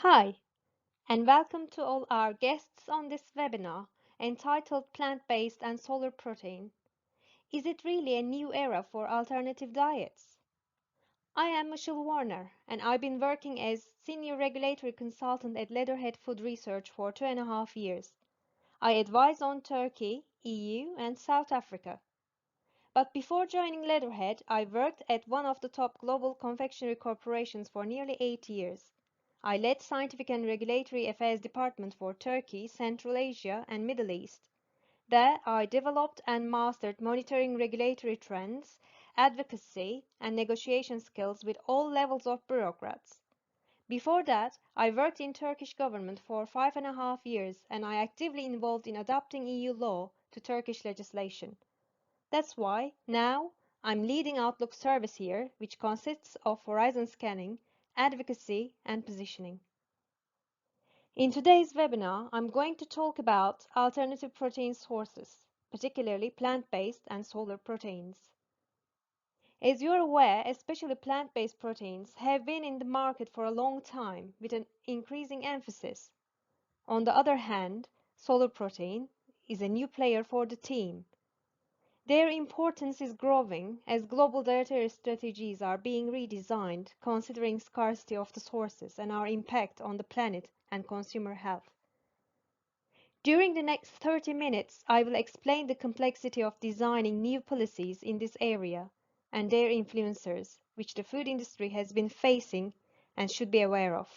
Hi, and welcome to all our guests on this webinar entitled Plant-Based and Solar Protein. Is it really a new era for alternative diets? I am Michelle Warner, and I've been working as Senior Regulatory Consultant at Leatherhead Food Research for 2.5 years. I advise on Turkey, EU, and South Africa. But before joining Leatherhead, I worked at one of the top global confectionery corporations for nearly 8 years. I led Scientific and Regulatory Affairs Department for Turkey, Central Asia, and Middle East. There, I developed and mastered monitoring regulatory trends, advocacy, and negotiation skills with all levels of bureaucrats. Before that, I worked in Turkish government for 5.5 years, and I actively involved in adapting EU law to Turkish legislation. That's why now I'm leading Outlook service here, which consists of horizon scanning, advocacy, and positioning. In today's webinar, I'm going to talk about alternative protein sources, particularly plant-based and solar proteins. As you're aware, especially plant-based proteins have been in the market for a long time with an increasing emphasis. On the other hand, solar protein is a new player for the team. Their importance is growing as global dietary strategies are being redesigned, considering scarcity of the sources and our impact on the planet and consumer health. During the next 30 minutes, I will explain the complexity of designing new policies in this area and their influencers, which the food industry has been facing and should be aware of.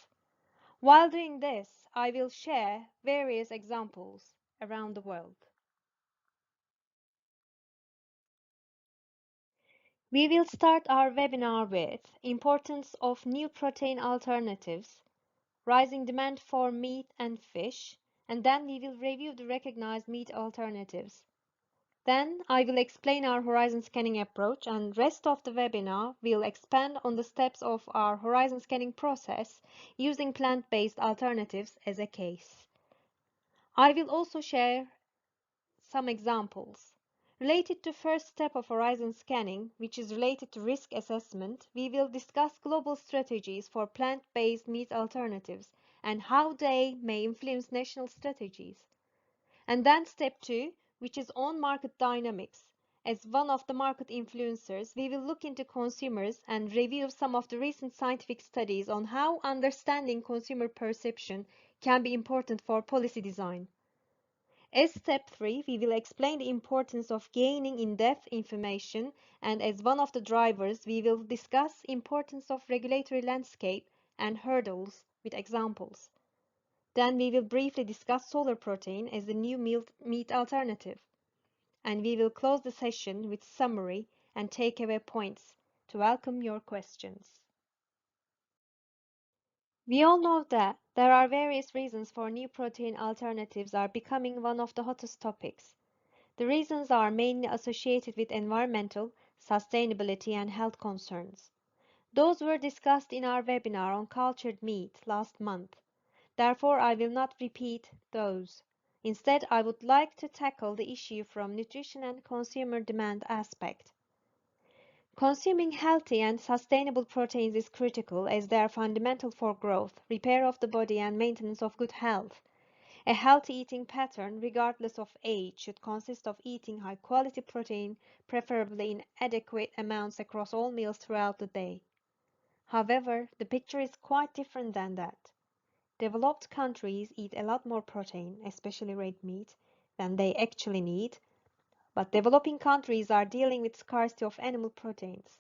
While doing this, I will share various examples around the world. We will start our webinar with importance of new protein alternatives, rising demand for meat and fish, and then we will review the recognized meat alternatives. Then I will explain our horizon scanning approach, and rest of the webinar will expand on the steps of our horizon scanning process using plant-based alternatives as a case. I will also share some examples. Related to first step of horizon scanning, which is related to risk assessment, we will discuss global strategies for plant-based meat alternatives and how they may influence national strategies. And then step 2, which is on market dynamics. As one of the market influencers, we will look into consumers and review some of the recent scientific studies on how understanding consumer perception can be important for policy design. As step 3, we will explain the importance of gaining in-depth information, and as one of the drivers, we will discuss importance of regulatory landscape and hurdles with examples. Then we will briefly discuss solar protein as the new meat alternative. And we will close the session with summary and takeaway points to welcome your questions. We all know that there are various reasons for new protein alternatives are becoming one of the hottest topics. The reasons are mainly associated with environmental, sustainability, and health concerns. Those were discussed in our webinar on cultured meat last month. Therefore, I will not repeat those. Instead, I would like to tackle the issue from nutrition and consumer demand aspect. Consuming healthy and sustainable proteins is critical as they are fundamental for growth, repair of the body, and maintenance of good health. A healthy eating pattern, regardless of age, should consist of eating high-quality protein, preferably in adequate amounts across all meals throughout the day. However, the picture is quite different than that. Developed countries eat a lot more protein, especially red meat, than they actually need, but developing countries are dealing with scarcity of animal proteins.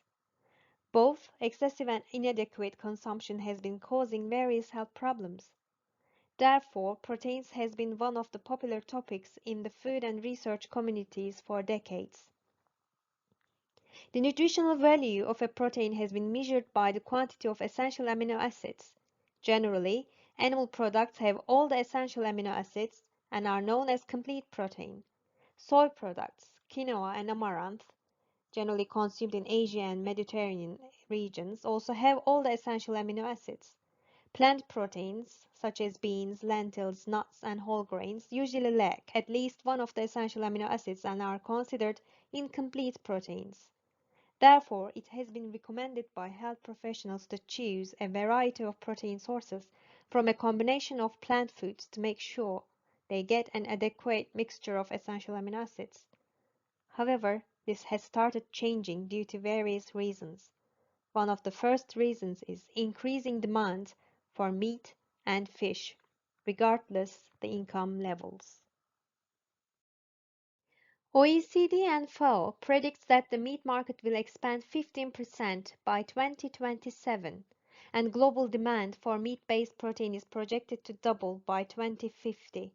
Both excessive and inadequate consumption has been causing various health problems. Therefore, proteins has been one of the popular topics in the food and research communities for decades. The nutritional value of a protein has been measured by the quantity of essential amino acids. Generally, animal products have all the essential amino acids and are known as complete protein. Soy products, quinoa and amaranth, generally consumed in Asia and Mediterranean regions, also have all the essential amino acids. Plant proteins, such as beans, lentils, nuts, and whole grains, usually lack at least one of the essential amino acids and are considered incomplete proteins. Therefore, it has been recommended by health professionals to choose a variety of protein sources from a combination of plant foods to make sure they get an adequate mixture of essential amino acids. However, this has started changing due to various reasons. One of the first reasons is increasing demand for meat and fish, regardless the income levels. OECD and FAO predicts that the meat market will expand 15% by 2027, and global demand for meat-based protein is projected to double by 2050,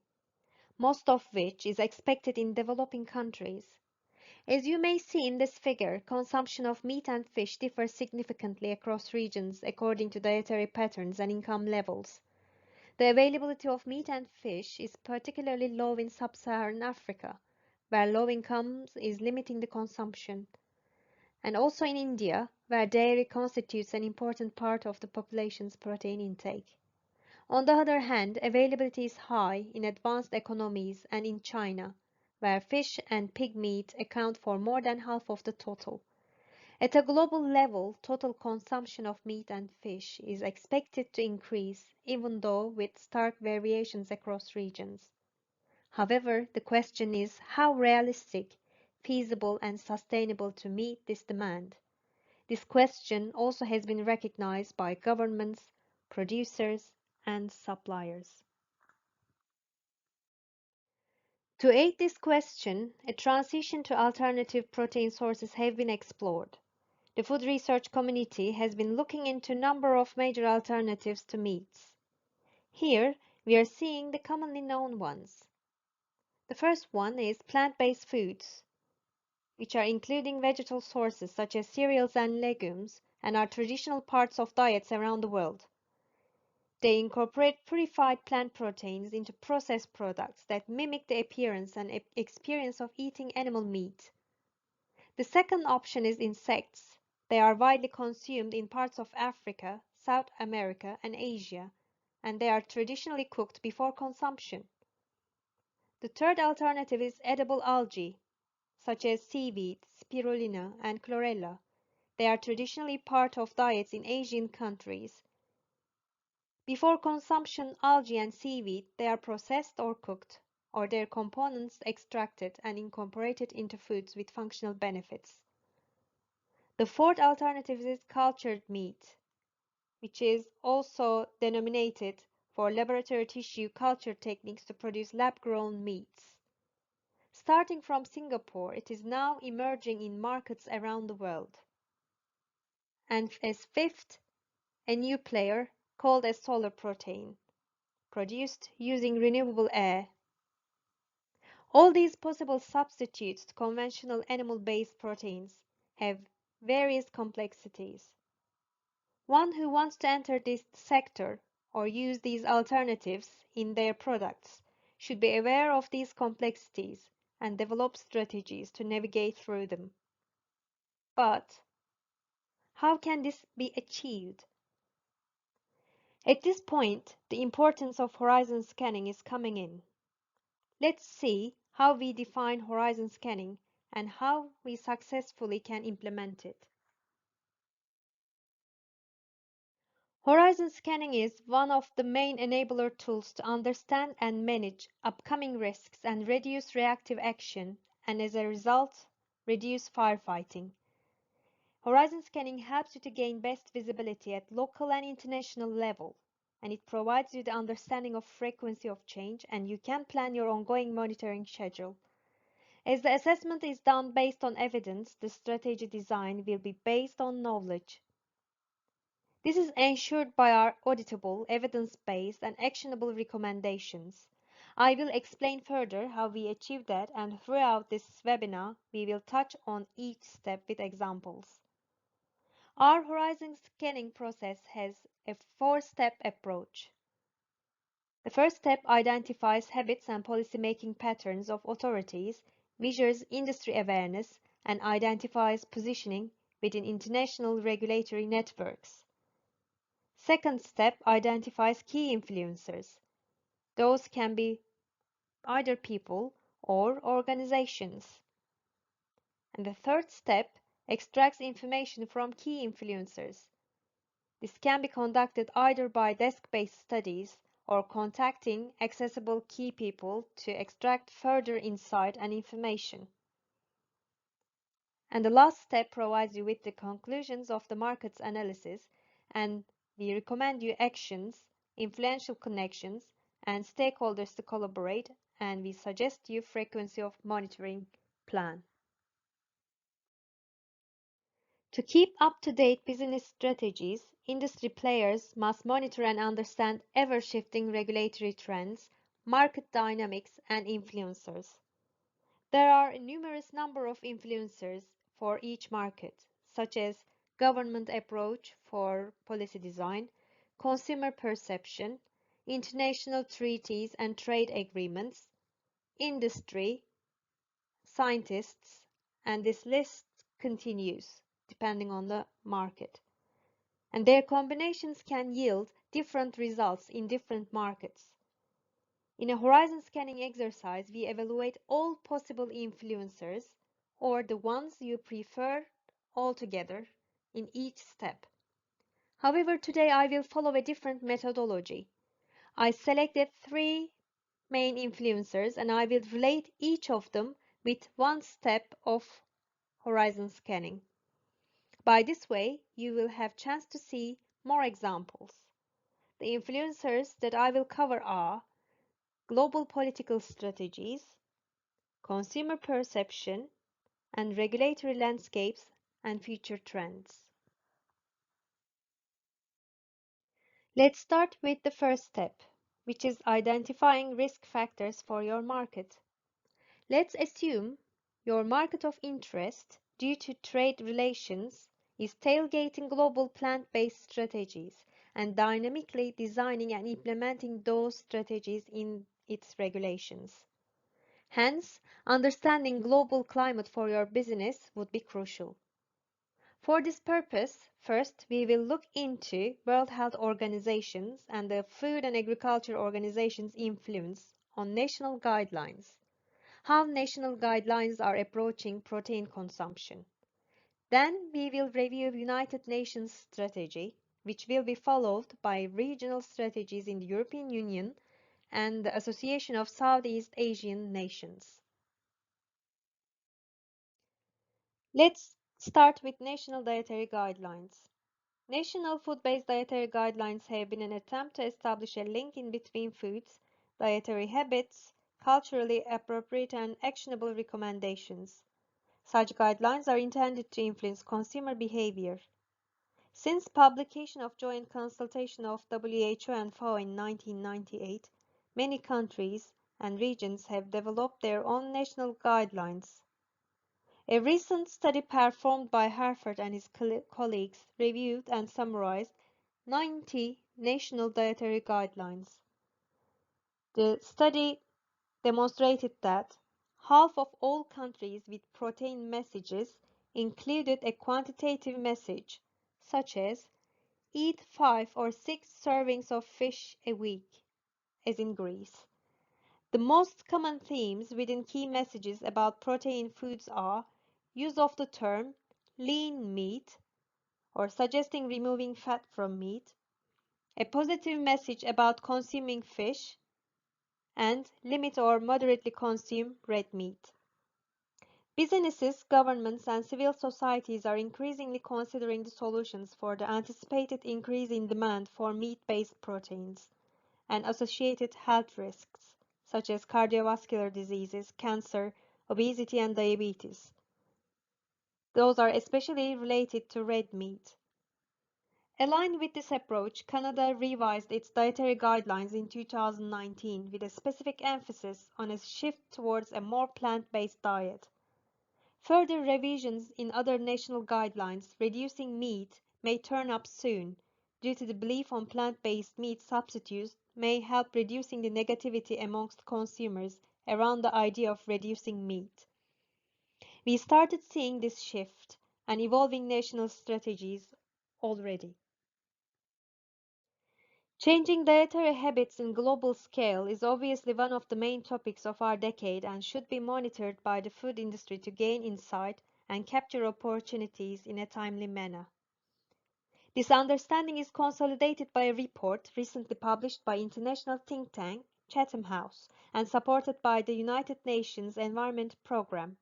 most of which is expected in developing countries. As you may see in this figure, consumption of meat and fish differs significantly across regions according to dietary patterns and income levels. The availability of meat and fish is particularly low in sub-Saharan Africa, where low incomes is limiting the consumption, and also in India, where dairy constitutes an important part of the population's protein intake. On the other hand, availability is high in advanced economies and in China, where fish and pig meat account for more than half of the total. At a global level, total consumption of meat and fish is expected to increase, even though with stark variations across regions. However, the question is how realistic, feasible, and sustainable to meet this demand. This question also has been recognized by governments, producers, and suppliers. To aid this question, a transition to alternative protein sources have been explored. The food research community has been looking into a number of major alternatives to meats. Here, we are seeing the commonly known ones. The first one is plant-based foods, which are including vegetable sources such as cereals and legumes and are traditional parts of diets around the world. They incorporate purified plant proteins into processed products that mimic the appearance and experience of eating animal meat. The second option is insects. They are widely consumed in parts of Africa, South America, and Asia, and they are traditionally cooked before consumption. The third alternative is edible algae, such as seaweed, spirulina, and chlorella. They are traditionally part of diets in Asian countries. Before consumption, algae and seaweed, they are processed or cooked, or their components extracted and incorporated into foods with functional benefits. The fourth alternative is cultured meat, which is also denominated for laboratory tissue culture techniques to produce lab-grown meats. Starting from Singapore, it is now emerging in markets around the world. And as fifth, a new player called a solar protein, produced using renewable air. All these possible substitutes to conventional animal-based proteins have various complexities. One who wants to enter this sector or use these alternatives in their products should be aware of these complexities and develop strategies to navigate through them. But how can this be achieved? At this point, the importance of horizon scanning is coming in. Let's see how we define horizon scanning and how we successfully can implement it. Horizon scanning is one of the main enabler tools to understand and manage upcoming risks and reduce reactive action, and as a result, reduce firefighting. Horizon scanning helps you to gain best visibility at local and international level, and it provides you the understanding of frequency of change, and you can plan your ongoing monitoring schedule. As the assessment is done based on evidence, the strategy design will be based on knowledge. This is ensured by our auditable, evidence-based, and actionable recommendations. I will explain further how we achieve that, and throughout this webinar, we will touch on each step with examples. Our horizon scanning process has a four-step approach. The first step identifies habits and policy-making patterns of authorities, measures industry awareness, and identifies positioning within international regulatory networks. Second step identifies key influencers. Those can be either people or organizations. And the third step extracts information from key influencers. This can be conducted either by desk-based studies or contacting accessible key people to extract further insight and information. And the last step provides you with the conclusions of the market's analysis, and we recommend you actions, influential connections, and stakeholders to collaborate, and we suggest you frequency of monitoring plan. To keep up-to-date business strategies, industry players must monitor and understand ever-shifting regulatory trends, market dynamics, and influencers. There are a numerous number of influencers for each market, such as government approach for policy design, consumer perception, international treaties and trade agreements, industry, scientists, and this list continues depending on the market. And their combinations can yield different results in different markets. In a horizon scanning exercise, we evaluate all possible influencers or the ones you prefer altogether in each step. However, today I will follow a different methodology. I selected three main influencers and I will relate each of them with one step of horizon scanning. By this way, you will have chance to see more examples. The influencers that I will cover are global political strategies, consumer perception, and regulatory landscapes and future trends. Let's start with the first step, which is identifying risk factors for your market. Let's assume your market of interest, due to trade relations, is tailgating global plant-based strategies and dynamically designing and implementing those strategies in its regulations. Hence, understanding global climate for your business would be crucial. For this purpose, first we will look into World Health Organization's and the Food and Agriculture Organization's influence on national guidelines, how national guidelines are approaching protein consumption. Then we will review United Nations strategy, which will be followed by regional strategies in the European Union and the Association of Southeast Asian Nations. Let's start with national dietary guidelines. National food-based dietary guidelines have been an attempt to establish a link in between foods, dietary habits, culturally appropriate and actionable recommendations. Such guidelines are intended to influence consumer behavior. Since publication of joint consultation of WHO and FAO in 1998, many countries and regions have developed their own national guidelines. A recent study performed by Harvard and his colleagues reviewed and summarized 90 national dietary guidelines. The study demonstrated that half of all countries with protein messages included a quantitative message, such as eat 5 or 6 servings of fish a week, as in Greece. The most common themes within key messages about protein foods are use of the term lean meat or suggesting removing fat from meat, a positive message about consuming fish, and limit or moderately consume red meat. Businesses, governments, and civil societies are increasingly considering the solutions for the anticipated increase in demand for meat-based proteins and associated health risks, such as cardiovascular diseases, cancer, obesity, and diabetes. Those are especially related to red meat. Aligned with this approach, Canada revised its dietary guidelines in 2019 with a specific emphasis on a shift towards a more plant-based diet. Further revisions in other national guidelines reducing meat may turn up soon, due to the belief on plant-based meat substitutes may help reducing the negativity amongst consumers around the idea of reducing meat. We started seeing this shift and evolving national strategies already. Changing dietary habits in global scale is obviously one of the main topics of our decade and should be monitored by the food industry to gain insight and capture opportunities in a timely manner. This understanding is consolidated by a report recently published by international think tank Chatham House and supported by the United Nations Environment Programme.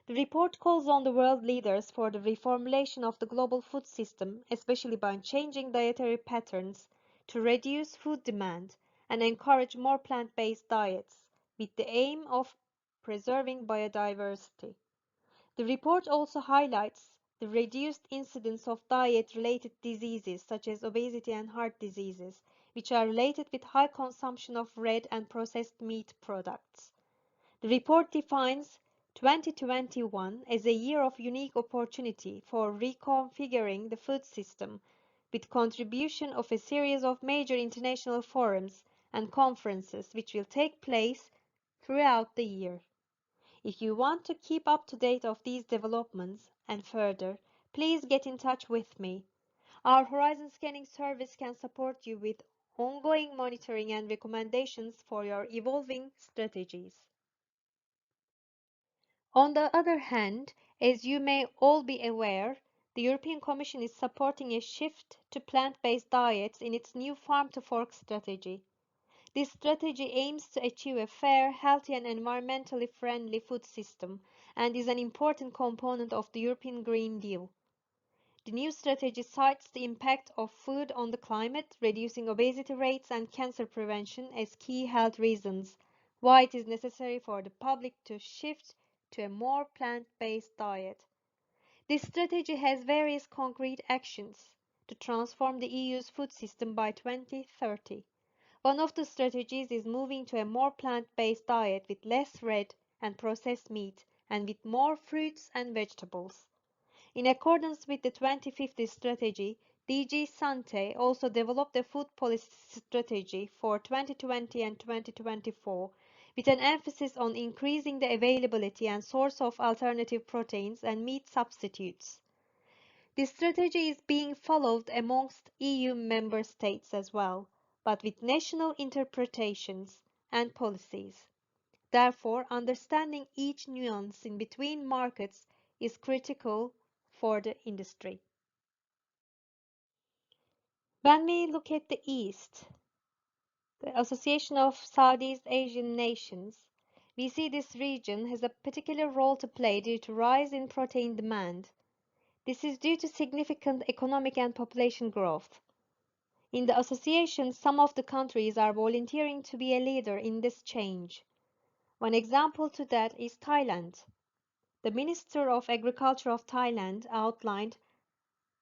The report calls on the world leaders for the reformulation of the global food system, especially by changing dietary patterns to reduce food demand and encourage more plant-based diets, with the aim of preserving biodiversity. The report also highlights the reduced incidence of diet-related diseases such as obesity and heart diseases, which are related with high consumption of red and processed meat products. The report defines 2021 as a year of unique opportunity for reconfiguring the food system, with contribution of a series of major international forums and conferences which will take place throughout the year. If you want to keep up to date of these developments and further, please get in touch with me. Our Horizon Scanning service can support you with ongoing monitoring and recommendations for your evolving strategies. On the other hand, as you may all be aware, the European Commission is supporting a shift to plant-based diets in its new Farm to Fork strategy. This strategy aims to achieve a fair, healthy and environmentally friendly food system and is an important component of the European Green Deal. The new strategy cites the impact of food on the climate, reducing obesity rates and cancer prevention as key health reasons why it is necessary for the public to shift to a more plant-based diet. This strategy has various concrete actions to transform the EU's food system by 2030. One of the strategies is moving to a more plant-based diet with less red and processed meat and with more fruits and vegetables. In accordance with the 2050 strategy, DG Sante also developed a food policy strategy for 2020 and 2024 with an emphasis on increasing the availability and source of alternative proteins and meat substitutes. This strategy is being followed amongst EU member states as well, but with national interpretations and policies. Therefore, understanding each nuance in between markets is critical for the industry. When we look at the East, the Association of Southeast Asian Nations, we see this region has a particular role to play due to rise in protein demand. This is due to significant economic and population growth. In the association, some of the countries are volunteering to be a leader in this change. One example to that is Thailand. The Minister of Agriculture of Thailand outlined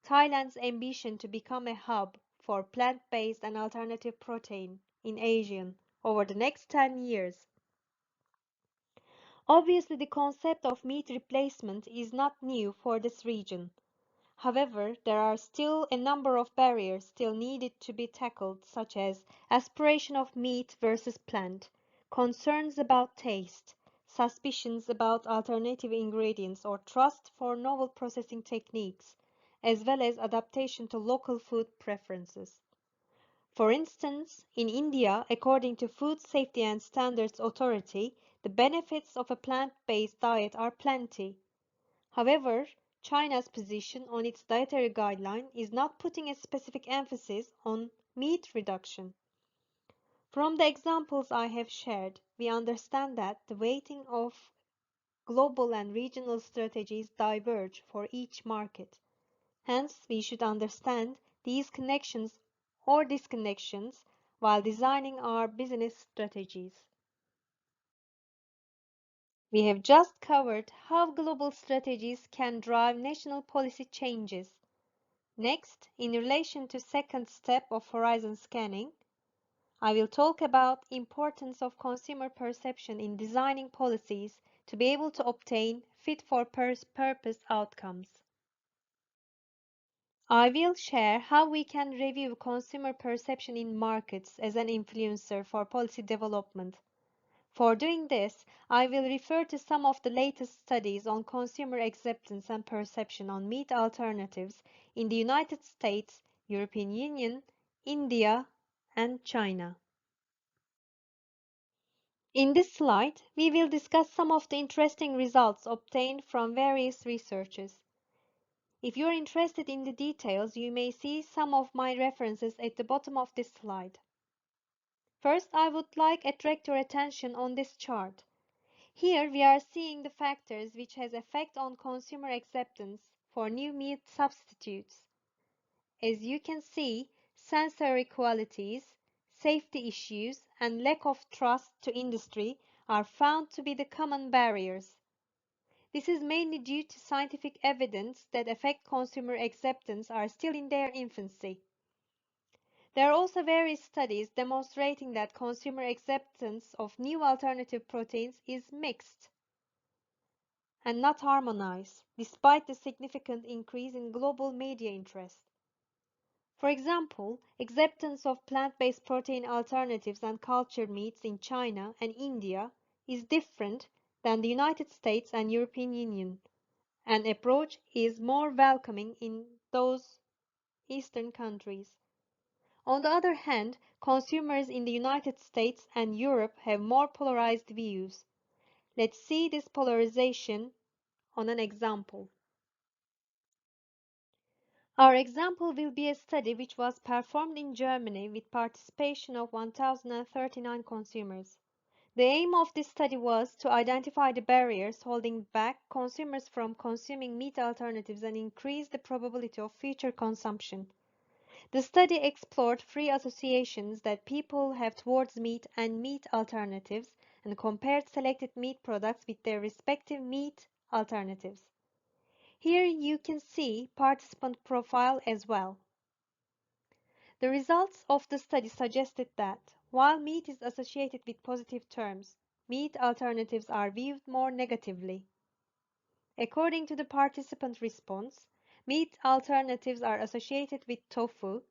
Thailand's ambition to become a hub for plant-based and alternative protein in Asia over the next 10 years. Obviously, the concept of meat replacement is not new for this region. However, there are still a number of barriers still needed to be tackled, such as aspiration of meat versus plant, concerns about taste, suspicions about alternative ingredients, or trust for novel processing techniques, as well as adaptation to local food preferences. For instance, in India, according to Food Safety and Standards Authority, the benefits of a plant-based diet are plenty. However, China's position on its dietary guideline is not putting a specific emphasis on meat reduction. From the examples I have shared, we understand that the weighting of global and regional strategies diverge for each market. Hence, we should understand these connections or disconnections while designing our business strategies. We have just covered how global strategies can drive national policy changes. Next, in relation to second step of horizon scanning, I will talk about importance of consumer perception in designing policies to be able to obtain fit for purpose outcomes. I will share how we can review consumer perception in markets as an influencer for policy development. For doing this, I will refer to some of the latest studies on consumer acceptance and perception on meat alternatives in the United States, European Union, India, and China. In this slide, we will discuss some of the interesting results obtained from various researches. If you are interested in the details, you may see some of my references at the bottom of this slide. First, I would like to attract your attention on this chart. Here we are seeing the factors which has effect on consumer acceptance for new meat substitutes. As you can see, sensory qualities, safety issues, and lack of trust to industry are found to be the common barriers. This is mainly due to scientific evidence that affect consumer acceptance are still in their infancy. There are also various studies demonstrating that consumer acceptance of new alternative proteins is mixed and not harmonized, despite the significant increase in global media interest. For example, acceptance of plant-based protein alternatives and cultured meats in China and India is different than the United States and European Union, and approach is more welcoming in those Eastern countries. On the other hand, consumers in the United States and Europe have more polarized views. Let's see this polarization on an example. Our example will be a study which was performed in Germany with participation of 1,039 consumers. The aim of this study was to identify the barriers holding back consumers from consuming meat alternatives and increase the probability of future consumption. The study explored three associations that people have towards meat and meat alternatives and compared selected meat products with their respective meat alternatives. Here you can see participant profile as well. The results of the study suggested that, while meat is associated with positive terms, meat alternatives are viewed more negatively. According to the participant response, meat alternatives are associated with tofu,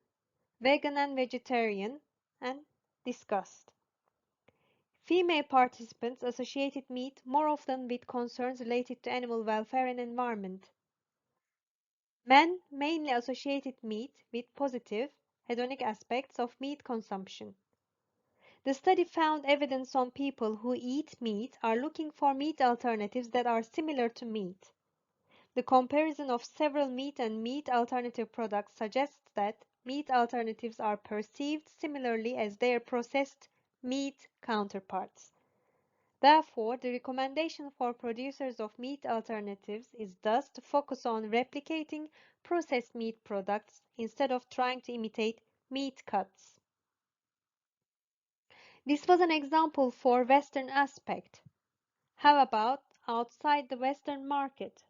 vegan and vegetarian, and disgust. Female participants associated meat more often with concerns related to animal welfare and environment. Men mainly associated meat with positive, hedonic aspects of meat consumption. The study found evidence on people who eat meat are looking for meat alternatives that are similar to meat. The comparison of several meat and meat alternative products suggests that meat alternatives are perceived similarly as their processed meat counterparts. Therefore, the recommendation for producers of meat alternatives is thus to focus on replicating processed meat products instead of trying to imitate meat cuts. This was an example for Western aspect. How about outside the Western market?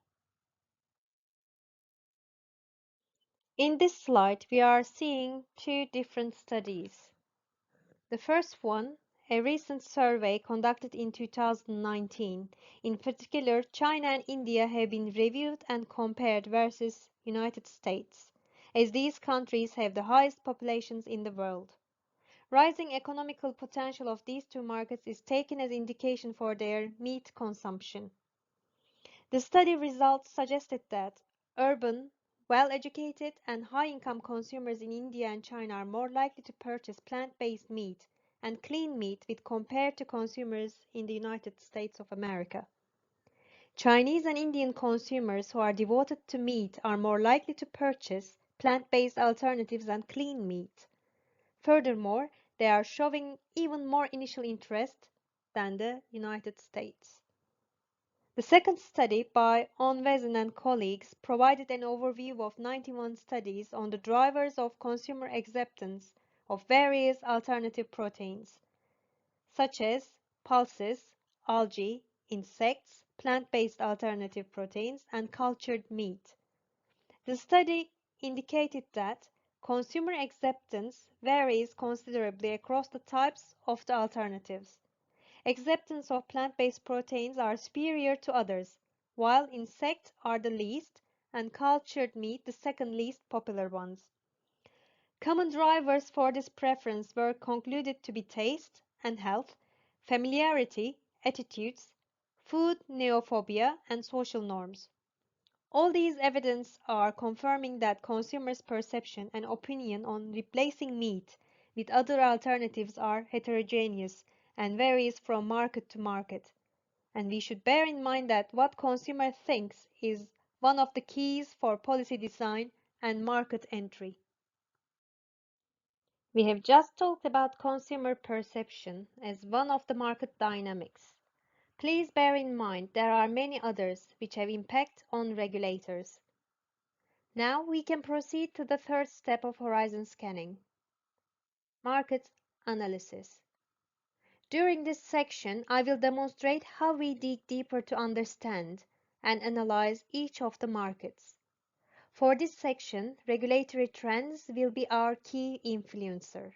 In this slide, we are seeing two different studies. The first one, a recent survey conducted in 2019. In particular, China and India have been reviewed and compared versus United States, as these countries have the highest populations in the world. Rising economical potential of these two markets is taken as indication for their meat consumption. The study results suggested that urban, well-educated, and high-income consumers in India and China are more likely to purchase plant-based meat and clean meat with compared to consumers in the United States of America. Chinese and Indian consumers who are devoted to meat are more likely to purchase plant-based alternatives and clean meat. Furthermore, they are showing even more initial interest than the United States. The second study by Onwesen and colleagues provided an overview of 91 studies on the drivers of consumer acceptance of various alternative proteins, such as pulses, algae, insects, plant-based alternative proteins, and cultured meat. The study indicated that consumer acceptance varies considerably across the types of the alternatives. Acceptance of plant-based proteins are superior to others, while insects are the least and cultured meat the second least popular ones. Common drivers for this preference were concluded to be taste and health, familiarity, attitudes, food neophobia, and social norms. All these evidence are confirming that consumers' perception and opinion on replacing meat with other alternatives are heterogeneous and varies from market to market. And we should bear in mind that what consumer thinks is one of the keys for policy design and market entry. We have just talked about consumer perception as one of the market dynamics. Please bear in mind there are many others which have impact on regulators. Now we can proceed to the third step of horizon scanning, market analysis. During this section, I will demonstrate how we dig deeper to understand and analyze each of the markets. For this section, regulatory trends will be our key influencer.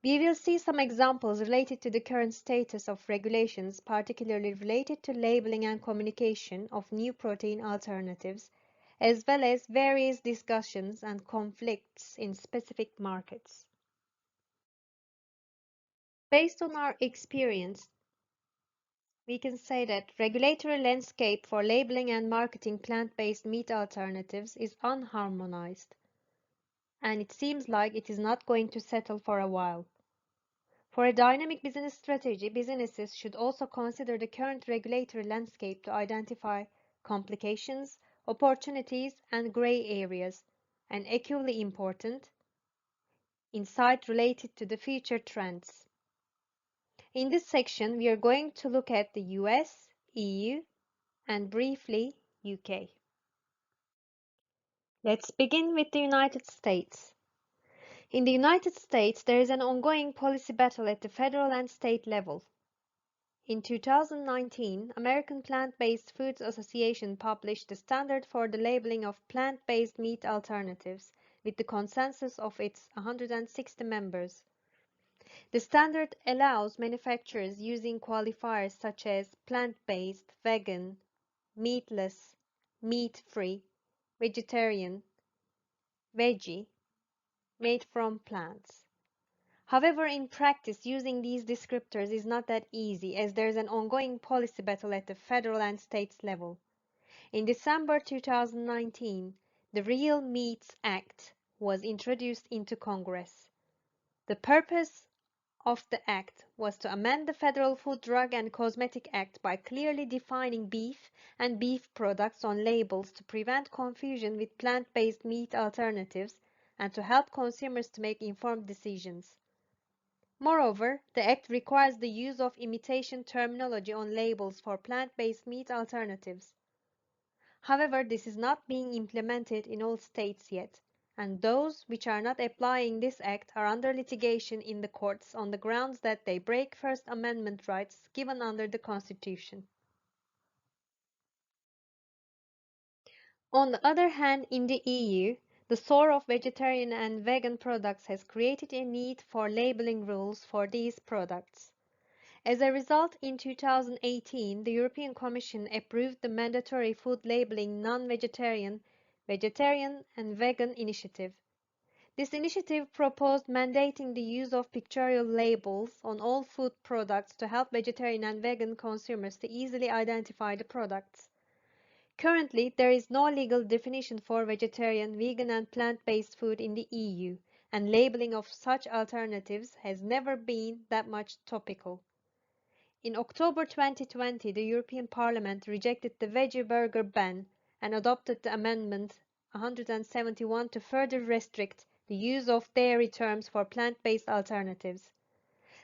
We will see some examples related to the current status of regulations, particularly related to labeling and communication of new protein alternatives, as well as various discussions and conflicts in specific markets. Based on our experience, we can say that regulatory landscape for labeling and marketing plant-based meat alternatives is unharmonized, and it seems like it is not going to settle for a while. For a dynamic business strategy, businesses should also consider the current regulatory landscape to identify complications, opportunities, and gray areas, and equally important, insight related to the future trends. In this section, we are going to look at the US, EU, and briefly UK. Let's begin with the United States. In the United States, there is an ongoing policy battle at the federal and state level. In 2019, American Plant-Based Foods Association published the standard for the labeling of plant-based meat alternatives with the consensus of its 160 members. The standard allows manufacturers using qualifiers such as plant-based, vegan, meatless, meat-free, vegetarian, veggie, made from plants. However, in practice, using these descriptors is not that easy as there is an ongoing policy battle at the federal and states level. In December 2019, the Real Meats Act was introduced into Congress. The purpose of the act was to amend the Federal Food, Drug and Cosmetic Act by clearly defining beef and beef products on labels to prevent confusion with plant-based meat alternatives and to help consumers to make informed decisions. Moreover, the Act requires the use of imitation terminology on labels for plant-based meat alternatives. However, this is not being implemented in all states yet, and those which are not applying this Act are under litigation in the courts on the grounds that they break First Amendment rights given under the Constitution. On the other hand, in the EU, the soar of vegetarian and vegan products has created a need for labeling rules for these products. As a result, in 2018, the European Commission approved the mandatory food labeling non-vegetarian, vegetarian and vegan initiative. This initiative proposed mandating the use of pictorial labels on all food products to help vegetarian and vegan consumers to easily identify the products. Currently, there is no legal definition for vegetarian, vegan and plant-based food in the EU, and labeling of such alternatives has never been that much topical. In October 2020, the European Parliament rejected the veggie burger ban and adopted the Amendment 171 to further restrict the use of dairy terms for plant-based alternatives.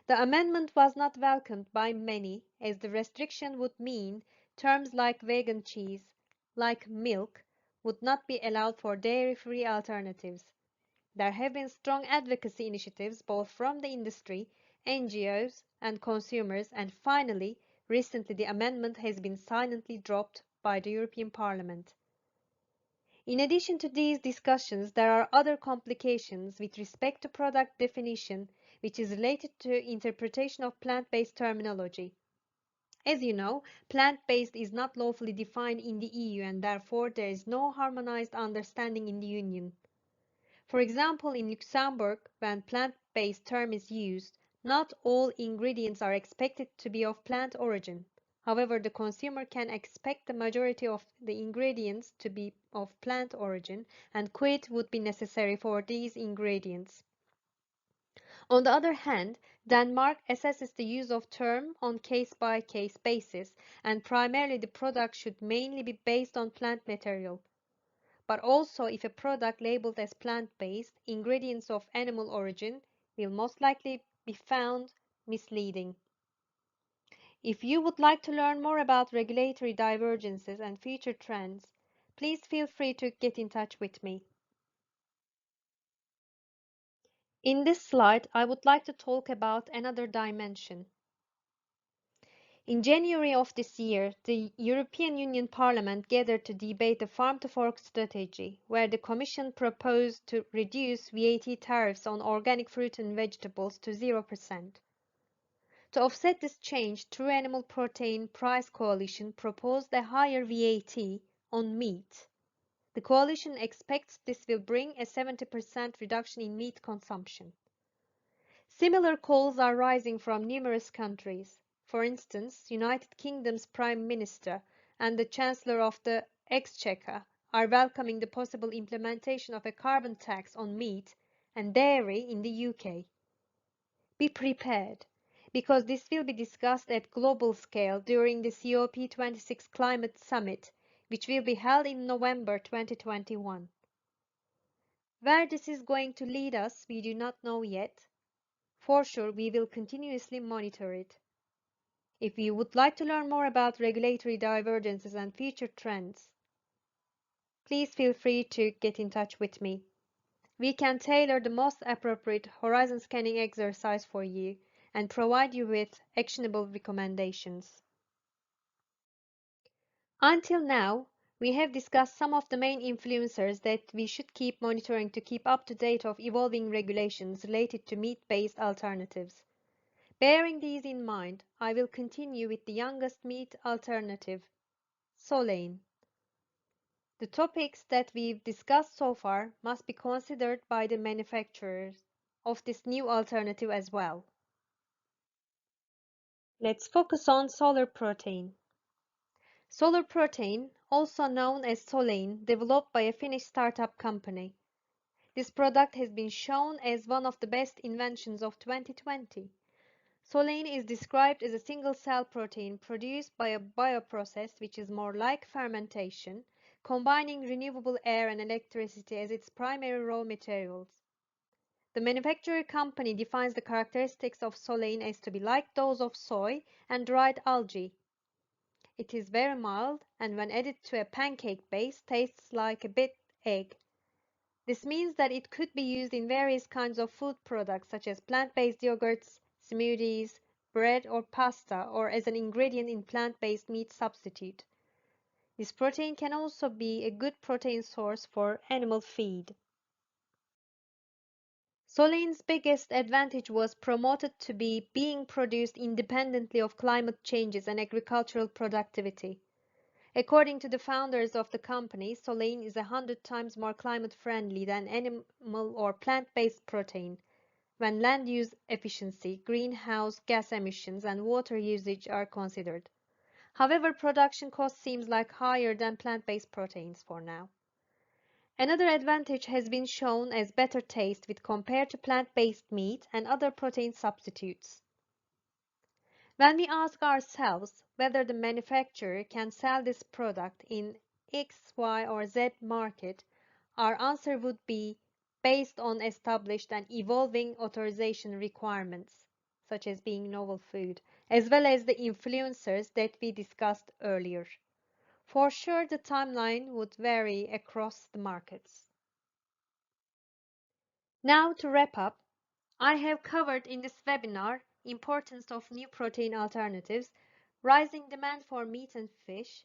The amendment was not welcomed by many, as the restriction would mean terms like vegan cheese, like milk, would not be allowed for dairy-free alternatives. There have been strong advocacy initiatives both from the industry, NGOs, and consumers, and finally, recently the amendment has been silently dropped by the European Parliament. In addition to these discussions, there are other complications with respect to product definition, which is related to interpretation of plant-based terminology. As you know, plant-based is not lawfully defined in the EU and therefore there is no harmonized understanding in the Union. For example, in Luxembourg, when plant-based term is used, not all ingredients are expected to be of plant origin. However, the consumer can expect the majority of the ingredients to be of plant origin, and quit would be necessary for these ingredients. On the other hand, Denmark assesses the use of term on case-by-case basis, and primarily the product should mainly be based on plant material. But also if a product labeled as plant-based, ingredients of animal origin will most likely be found misleading. If you would like to learn more about regulatory divergences and future trends, please feel free to get in touch with me. In this slide, I would like to talk about another dimension. In January of this year, the European Union Parliament gathered to debate the Farm to Fork strategy, where the Commission proposed to reduce VAT tariffs on organic fruit and vegetables to 0%. To offset this change, True Animal Protein Price Coalition proposed a higher VAT on meat. The coalition expects this will bring a 70% reduction in meat consumption. Similar calls are rising from numerous countries. For instance, United Kingdom's Prime Minister and the Chancellor of the Exchequer are welcoming the possible implementation of a carbon tax on meat and dairy in the UK. Be prepared, because this will be discussed at global scale during the COP26 Climate Summit, which will be held in November 2021. Where this is going to lead us, we do not know yet. For sure, we will continuously monitor it. If you would like to learn more about regulatory divergences and future trends, please feel free to get in touch with me. We can tailor the most appropriate horizon scanning exercise for you and provide you with actionable recommendations. Until now, we have discussed some of the main influencers that we should keep monitoring to keep up to date of evolving regulations related to meat-based alternatives. Bearing these in mind, I will continue with the youngest meat alternative, Solein. The topics that we've discussed so far must be considered by the manufacturers of this new alternative as well. Let's focus on Solar Protein. Solar Protein, also known as Solein, developed by a Finnish startup company. This product has been shown as one of the best inventions of 2020. Solein is described as a single-cell protein produced by a bioprocess which is more like fermentation, combining renewable air and electricity as its primary raw materials. The manufacturer company defines the characteristics of Solein as to be like those of soy and dried algae. It is very mild, and when added to a pancake base, tastes like a bit egg. This means that it could be used in various kinds of food products such as plant-based yogurts, smoothies, bread or pasta, or as an ingredient in plant-based meat substitute. This protein can also be a good protein source for animal feed. Solein's biggest advantage was promoted to be being produced independently of climate changes and agricultural productivity. According to the founders of the company, Solein is 100 times more climate-friendly than animal or plant-based protein, when land use efficiency, greenhouse gas emissions, and water usage are considered. However, production cost seems like higher than plant-based proteins for now. Another advantage has been shown as better taste with compared to plant-based meat and other protein substitutes. When we ask ourselves whether the manufacturer can sell this product in X, Y, or Z market, our answer would be based on established and evolving authorization requirements, such as being novel food, as well as the influencers that we discussed earlier. For sure, the timeline would vary across the markets. Now to wrap up, I have covered in this webinar importance of new protein alternatives, rising demand for meat and fish,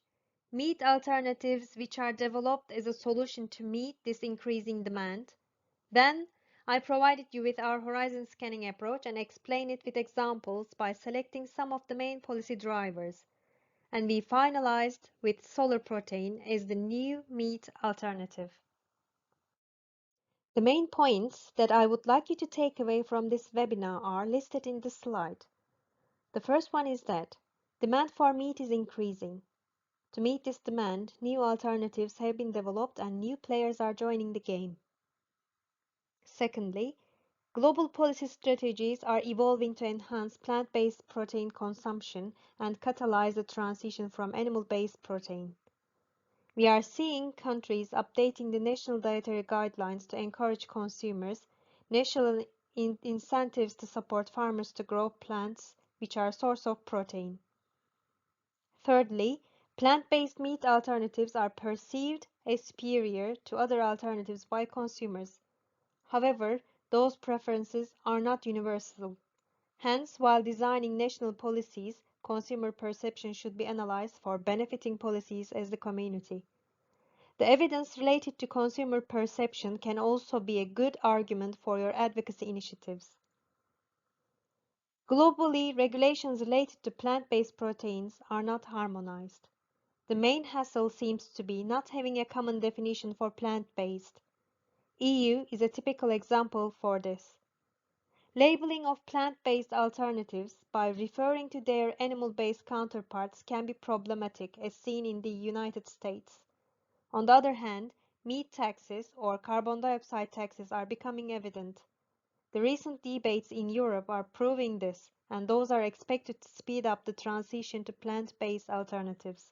meat alternatives which are developed as a solution to meet this increasing demand. Then, I provided you with our horizon scanning approach and explained it with examples by selecting some of the main policy drivers. And we finalized with solar protein as the new meat alternative. The main points that I would like you to take away from this webinar are listed in this slide. The first one is that demand for meat is increasing. To meet this demand, new alternatives have been developed and new players are joining the game. Secondly, Global policy strategies are evolving to enhance plant-based protein consumption and catalyze the transition from animal-based protein. We are seeing countries updating the national dietary guidelines to encourage consumers, national incentives to support farmers to grow plants which are a source of protein. Thirdly, plant-based meat alternatives are perceived as superior to other alternatives by consumers. However, those preferences are not universal. Hence, while designing national policies, consumer perception should be analyzed for benefiting policies as the community. The evidence related to consumer perception can also be a good argument for your advocacy initiatives. Globally, regulations related to plant-based proteins are not harmonized. The main hassle seems to be not having a common definition for plant-based. EU is a typical example for this. Labeling of plant-based alternatives by referring to their animal-based counterparts can be problematic, as seen in the United States. On the other hand, meat taxes or carbon dioxide taxes are becoming evident. The recent debates in Europe are proving this, and those are expected to speed up the transition to plant-based alternatives.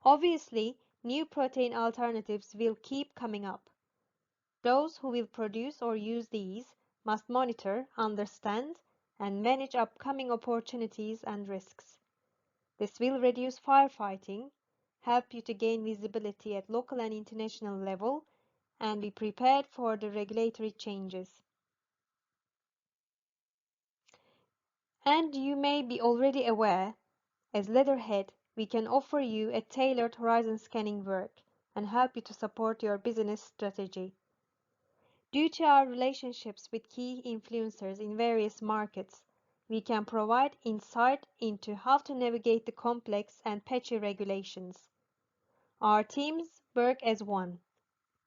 Obviously, new protein alternatives will keep coming up. Those who will produce or use these must monitor, understand, and manage upcoming opportunities and risks. This will reduce firefighting, help you to gain visibility at local and international level, and be prepared for the regulatory changes. And you may be already aware, as Leatherhead, we can offer you a tailored horizon scanning work and help you to support your business strategy. Due to our relationships with key influencers in various markets, we can provide insight into how to navigate the complex and patchy regulations. Our teams work as one,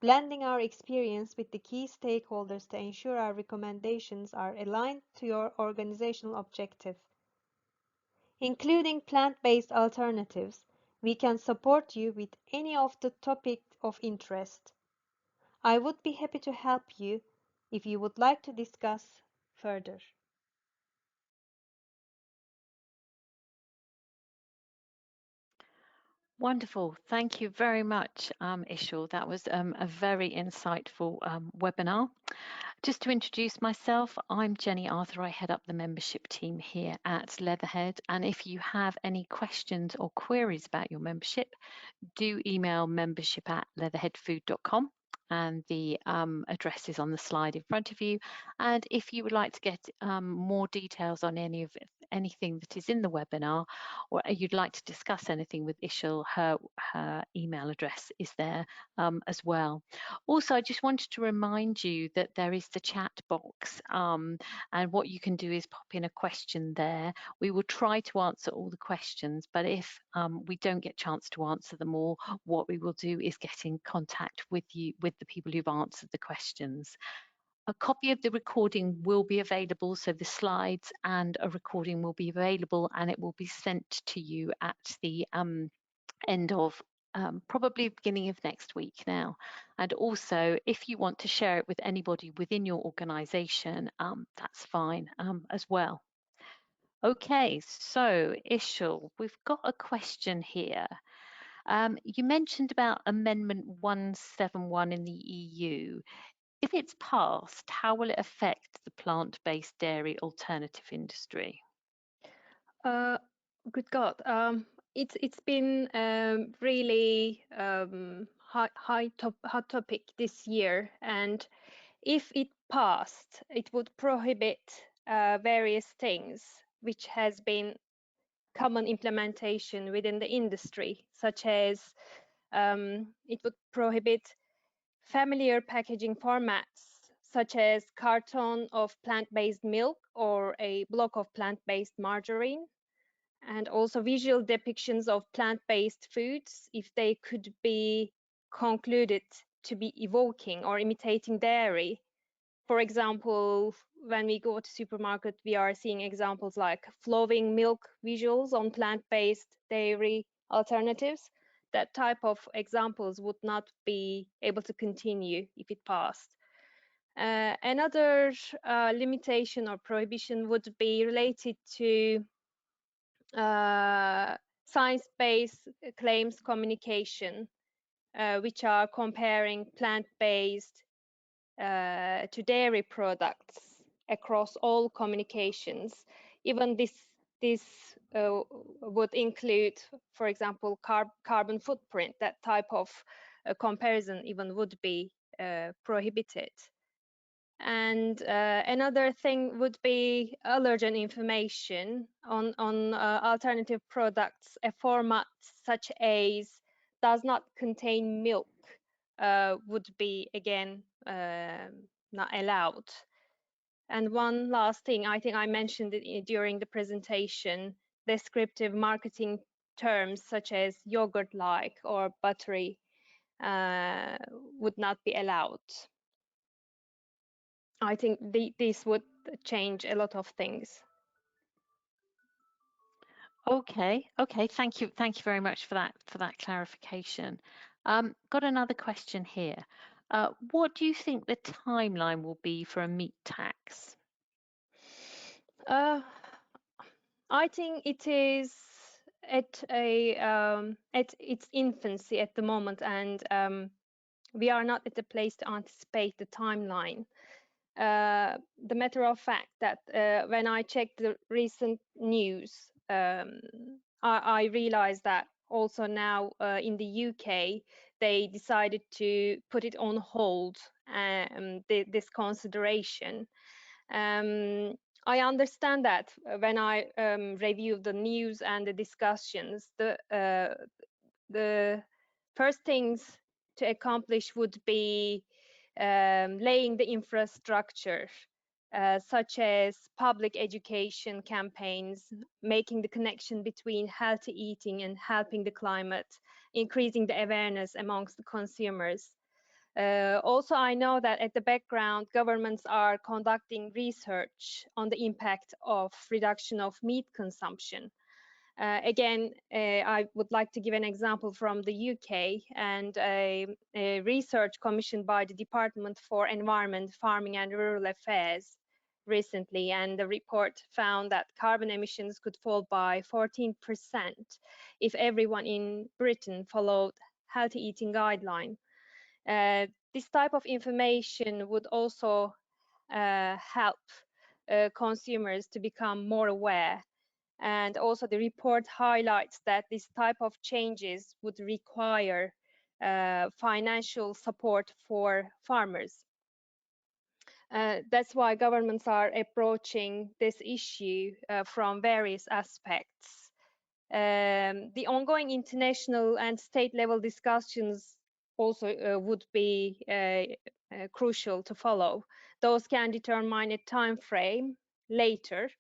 blending our experience with the key stakeholders to ensure our recommendations are aligned to your organizational objective. Including plant-based alternatives, we can support you with any of the topic of interest. I would be happy to help you if you would like to discuss further. Wonderful. Thank you very much, Ishul. That was a very insightful webinar. Just to introduce myself, I'm Jenny Arthur. I head up the membership team here at Leatherhead. And if you have any questions or queries about your membership, do email membership@leatherheadfood.com. And the address is on the slide in front of you. And if you would like to get more details on anything that is in the webinar, or you'd like to discuss anything with Ishul, her email address is there as well. Also, I just wanted to remind you that there is the chat box, and what you can do is pop in a question there. We will try to answer all the questions, but if we don't get a chance to answer them all, what we will do is get in contact with you, with the people who've answered the questions. A copy of the recording will be available, so the slides and a recording will be available, and it will be sent to you at the end of probably beginning of next week now. And also, if you want to share it with anybody within your organization, that's fine as well. Okay, so Ishul, we've got a question here. You mentioned about Amendment 171 in the EU. If it's passed, how will it affect the plant-based dairy alternative industry? Good God, it's been really hot topic this year, and if it passed, it would prohibit various things which has been common implementation within the industry, such as it would prohibit familiar packaging formats, such as carton of plant-based milk or a block of plant-based margarine, and also visual depictions of plant-based foods if they could be concluded to be evoking or imitating dairy. For example, when we go to supermarket, we are seeing examples like flowing milk visuals on plant-based dairy alternatives. That type of examples would not be able to continue if it passed. Another limitation or prohibition would be related to science-based claims communication, which are comparing plant-based to dairy products across all communications. Even this would include, for example, carbon footprint. That type of comparison even would be prohibited. And another thing would be allergen information on alternative products. A format such as does not contain milk would be again not allowed. And one last thing, I think I mentioned it during the presentation, descriptive marketing terms such as yogurt-like or buttery would not be allowed. I think this would change a lot of things. Okay, thank you very much for that clarification. Got another question here. What do you think the timeline will be for a meat tax? I think it is at its infancy at the moment, and we are not at the place to anticipate the timeline. The matter of fact that when I checked the recent news, I realized that also now in the UK they decided to put it on hold, this consideration. I understand that when I review the news and the discussions, the first things to accomplish would be laying the infrastructure, such as public education campaigns, making the connection between healthy eating and helping the climate, increasing the awareness amongst the consumers. Also, I know that at the background, governments are conducting research on the impact of reduction of meat consumption. Again, I would like to give an example from the UK and a research commissioned by the Department for Environment, Farming and Rural Affairs recently, and the report found that carbon emissions could fall by 14% if everyone in Britain followed healthy eating guidelines. This type of information would also help consumers to become more aware. And also the report highlights that this type of changes would require financial support for farmers. That's why governments are approaching this issue from various aspects. The ongoing international and state level discussions also would be crucial to follow. Those can determine a time frame later.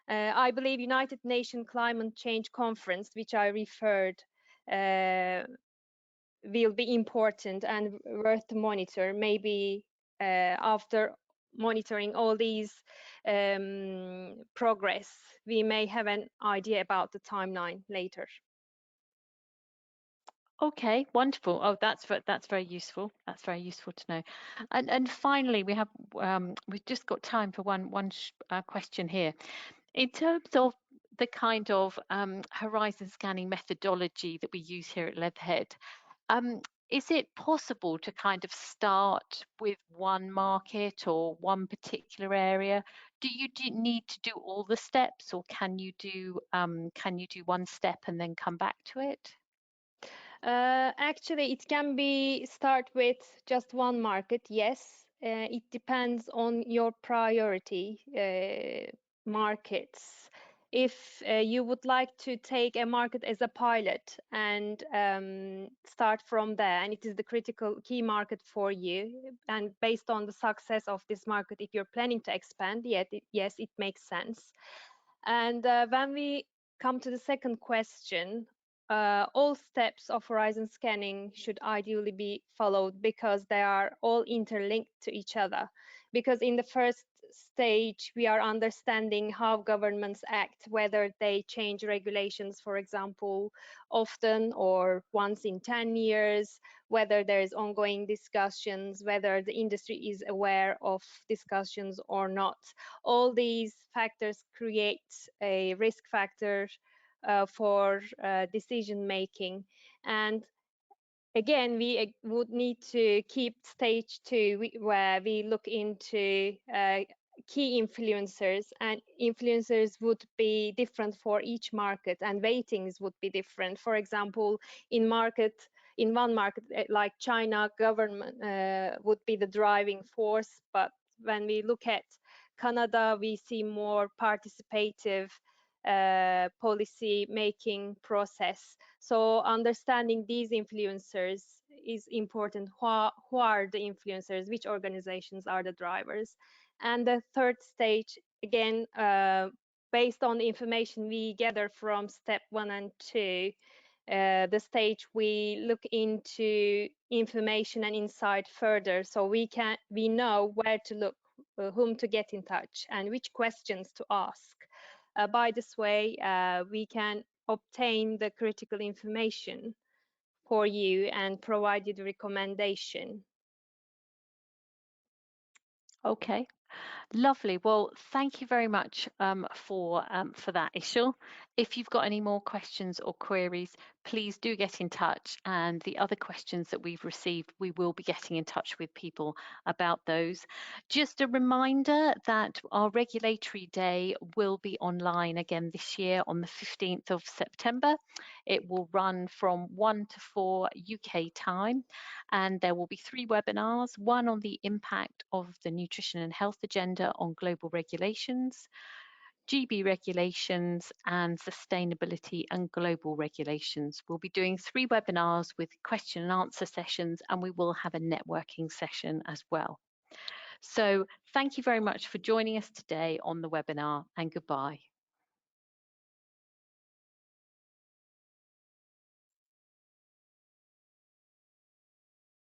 I believe United Nations Climate Change Conference, which I referred, will be important and worth to monitor. Maybe after monitoring all these progress, we may have an idea about the timeline later. Okay, wonderful. Oh, that's very useful. That's very useful to know. And finally, we've just got time for one question here. In terms of the kind of horizon scanning methodology that we use here at Leatherhead, is it possible to kind of start with one market or one particular area? Do you need to do all the steps, or can you do one step and then come back to it? Actually, it can be start with just one market, yes. It depends on your priority markets. If you would like to take a market as a pilot and start from there, and it is the critical key market for you, and based on the success of this market, if you're planning to expand, yes, it makes sense. And when we come to the second question, all steps of horizon scanning should ideally be followed because they are all interlinked to each other. Because in the first stage, we are understanding how governments act, whether they change regulations, for example, often or once in 10 years, whether there is ongoing discussions, whether the industry is aware of discussions or not. All these factors create a risk factor for decision making. And again, we would need to keep stage 2, where we look into key influencers, and influencers would be different for each market, and weightings would be different. For example, in one market like China, government would be the driving force, but when we look at Canada, we see more participative policy making process. So understanding these influencers is important. Who are the influencers? Which organizations are the drivers? And the third stage, again, based on the information we gather from step 1 and 2, the stage we look into information and insight further, so we know where to look, whom to get in touch, and which questions to ask. By this way, we can obtain the critical information for you and provide you the recommendation. Okay. Lovely. Well, thank you very much for that, Işıl. If you've got any more questions or queries, please do get in touch. And the other questions that we've received, we will be getting in touch with people about those. Just a reminder that our regulatory day will be online again this year on the 15th of September. It will run from 1 to 4 UK time, and there will be 3 webinars, one on the impact of the nutrition and health agenda on global regulations, GB regulations, and sustainability and global regulations. We'll be doing 3 webinars with question and answer sessions, and we will have a networking session as well. So thank you very much for joining us today on the webinar, and goodbye.